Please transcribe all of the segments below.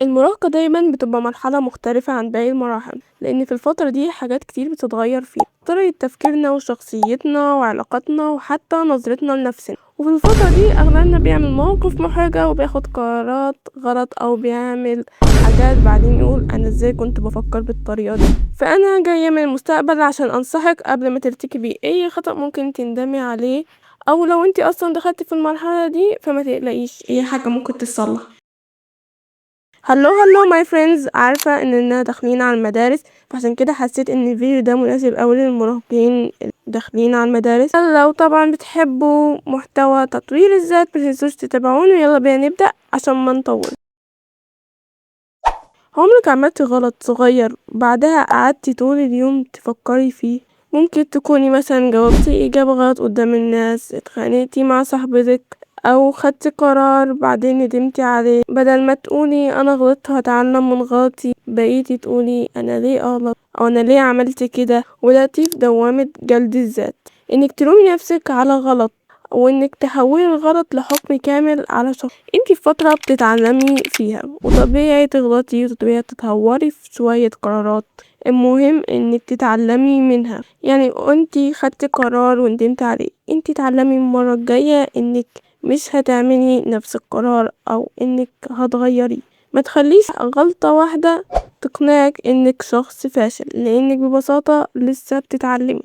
المراهقة دايما بتبقى مرحلة مختلفة عن باقي المراحل، لأن في الفترة دي حاجات كتير بتتغير فيها، طريقة تفكيرنا وشخصيتنا وعلاقاتنا وحتى نظرتنا لنفسنا. وفي الفترة دي أغلبنا بيعمل مواقف محرجة وبياخد قرارات غلط أو بيعمل حاجات بعدين يقول أنا ازاي كنت بفكر بالطريقة دي. فأنا جاية من المستقبل عشان أنصحك قبل ما ترتكبي أي خطأ ممكن تندمي عليه، أو لو انتي أصلا دخلتي في المرحلة دي فما تقلقيش، أي حاجة ممكن تتصلح. هلو ماي فريندز، عارفة اننا داخلين على المدارس، فعشان كده حسيت ان الفيديو ده مناسب اوي للمراهقين داخلين على المدارس. لو طبعا بتحبوا محتوى تطوير الذات متنسوش تتابعوني، يلا بينا نبدأ عشان ما نطول. عمرك عملتي غلط صغير بعدها قعدتي طول اليوم تفكري فيه؟ ممكن تكوني مثلا جاوبتي إجابة غلط قدام الناس، اتخانقتي مع صاحبتك، أو خدتي قرار بعدين ندمتي عليه. بدل ما تقولي أنا غلطت هتعلم من غلطي، بقيتي تقولي أنا ليه أغلط أو أنا ليه عملت كده، وده في دوامة جلد الذات. إنك تلومي نفسك على غلط وإنك تحولي الغلط لحكم كامل على شخص انتي في فترة بتتعلمي فيها، وطبيعي تغلطي وطبيعي تتهوري في شوية قرارات. المهم انك تتعلمي منها، يعني انتي خدتي قرار وندمت عليه، انتي تعلمي المرة الجاية انك مش هتعملي نفس القرار او انك هتغيري. ما تخليش غلطة واحدة تقنعك انك شخص فاشل، لانك ببساطة لسه بتتعلمي.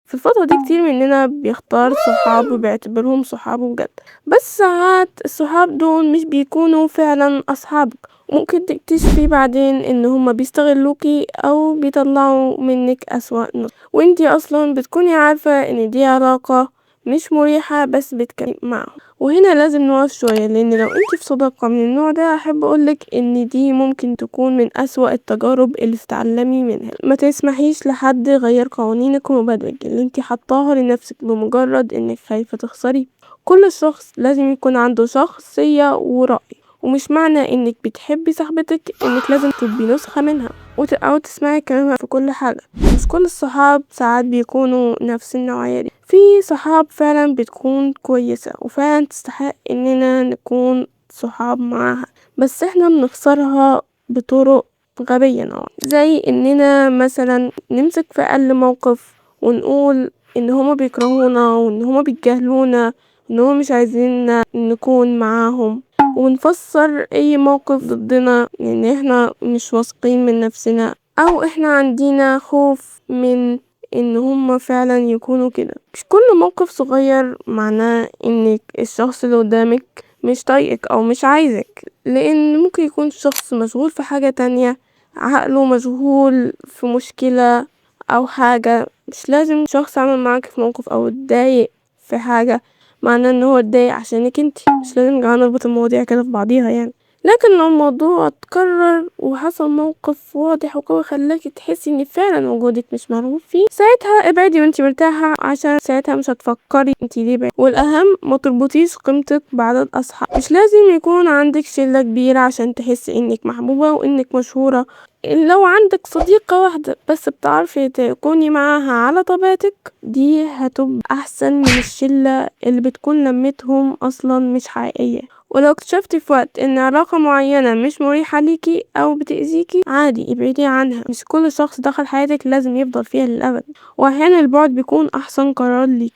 في الفترة دي كتير مننا بيختار صحاب وبيعتبرهم صحابه بجد، بس ساعات الصحاب دول مش بيكونوا فعلا أصحابك. ممكن تكتشفي بعدين ان هما بيستغلوكي او بيطلعوا منك أسوأ نص، وانتي اصلا بتكوني عارفة ان دي علاقة مش مريحة بس بتكملي معاهم. وهنا لازم نقف شوية، لان لو انتي في صداقة من النوع ده احب اقولك ان دي ممكن تكون من اسوأ التجارب اللي تتعلمي منها. ما تسمحيش لحد يغير قوانينك ومبادئك اللي انتي حطاها لنفسك بمجرد انك خايفة تخسري. كل شخص لازم يكون عنده شخصية ورأي، ومش معنى انك بتحبي صاحبتك انك لازم تبقي نسخة منها او تسمعي كلامها في كل حاجة. مش كل الصحاب ساعات بيكونوا نفس النوعية دي، في صحاب فعلا بتكون كويسة وفعلا تستحق اننا نكون صحاب معاها، بس احنا بنخسرها بطرق غبية نوعا، زي اننا مثلا نمسك في اقل موقف ونقول ان هما بيكرهونا وان هما بيتجاهلونا ان هما مش عايزين نكون معاهم، ونفسر اي موقف ضدنا ان احنا مش واثقين من نفسنا او احنا عندنا خوف من ان هما فعلا يكونوا كده. مش كل موقف صغير معناه انك الشخص اللي قدامك مش طايقك او مش عايزك، لان ممكن يكون شخص مشغول في حاجة تانية، عقله مشغول في مشكلة او حاجة. مش لازم شخص عمل معاك في موقف او اتضايق في حاجة معناه ان هو اتضايق عشانك انت. مش لازم نربط المواضيع كده في بعضيها يعني. لكن لو الموضوع اتكرر وحصل موقف واضح وقوي خلاكي تحسي ان فعلا وجودك مش مرغوب فيه، ساعتها ابعدي وانتي مرتاحة، عشان ساعتها مش هتفكري انتي ليه بعيد. والاهم ما تربطيش قيمتك بعدد اصحاب. مش لازم يكون عندك شلة كبيرة عشان تحسي انك محبوبة وانك مشهورة. لو عندك صديقة واحدة بس بتعرفي تكوني معاها على طبيعتك، دي هتبقى احسن من الشلة اللي بتكون لمتهم اصلا مش حقيقية. ولو اكتشفتي في وقت ان علاقة معينة مش مريحة ليكي او بتأذيكي، عادي ابعدي عنها. مش كل شخص دخل حياتك لازم يفضل فيها للأبد، واحيانا البعد بيكون احسن قرار ليك.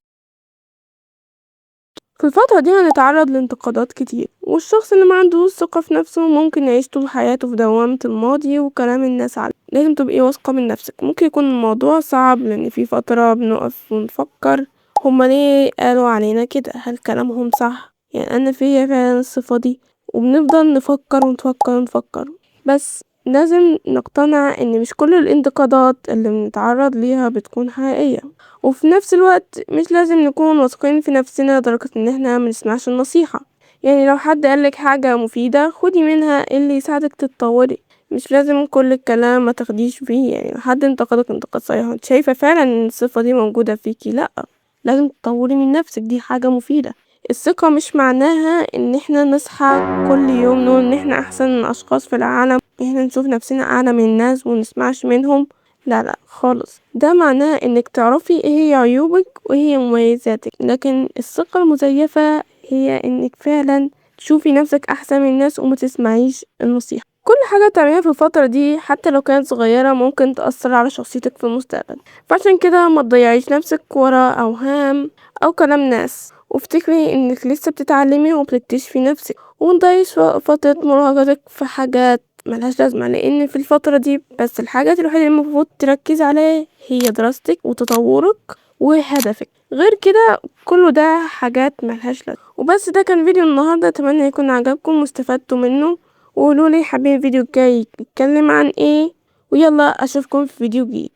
في الفترة دي هنتعرض لانتقادات كتير، والشخص اللي ما عندهوش ثقة في نفسه ممكن يعيش طول حياته في دوامة الماضي وكلام الناس عليه. لازم تبقي واثقة من نفسك. ممكن يكون الموضوع صعب لان في فترة بنقف ونفكر هما ليه قالوا علينا كده، هل كلامهم صح، يعني انا فيا فعلا الصفة دي، وبنفضل نفكر ونفكر ونفكر. بس لازم نقتنع ان مش كل الانتقادات اللي بنتعرض ليها بتكون حقيقية، وفي نفس الوقت مش لازم نكون واثقين في نفسنا لدرجة ان احنا منسمعش النصيحة. يعني لو حد قالك حاجة مفيدة خدي منها اللي يساعدك تتطوري، مش لازم كل الكلام ما تاخديش فيه. يعني لو حد انتقدك انتقاد صحيح وانت شايفة فعلا ان الصفة دي موجودة فيكي، لا، لازم تطوري من نفسك، دي حاجة مفيدة. الثقة مش معناها ان احنا نصحى كل يوم نقول ان احنا احسن اشخاص في العالم، احنا نشوف نفسنا اعلى من الناس ونسمعش منهم. لا لا خالص، ده معناه انك تعرفي ايه هي عيوبك وايه هي مميزاتك. لكن الثقة المزيفة هي انك فعلا تشوفي نفسك احسن من الناس وما تسمعيش النصيحة. كل حاجة تعمليها في الفترة دي حتى لو كانت صغيرة ممكن تأثر على شخصيتك في المستقبل، فعشان كده ما تضيعيش نفسك ورا اوهام او كلام ناس، وافتكري انك لسه بتتعلمي وبتكتشفي نفسك، ومتضيعيش فترة مراهقتك في حاجات ملهاش لازمة، لان في الفترة دي بس الحاجات الوحيدة اللي المفروض تركزي عليها هي دراستك وتطورك وهدفك، غير كده كله ده حاجات ملهاش لازمة. وبس ده كان فيديو النهاردة، اتمنى يكون عجبكم واستفدتوا منه، وقولولي حابين الفيديو الجاي يتكلم عن ايه، ويلا اشوفكم في فيديو جديد.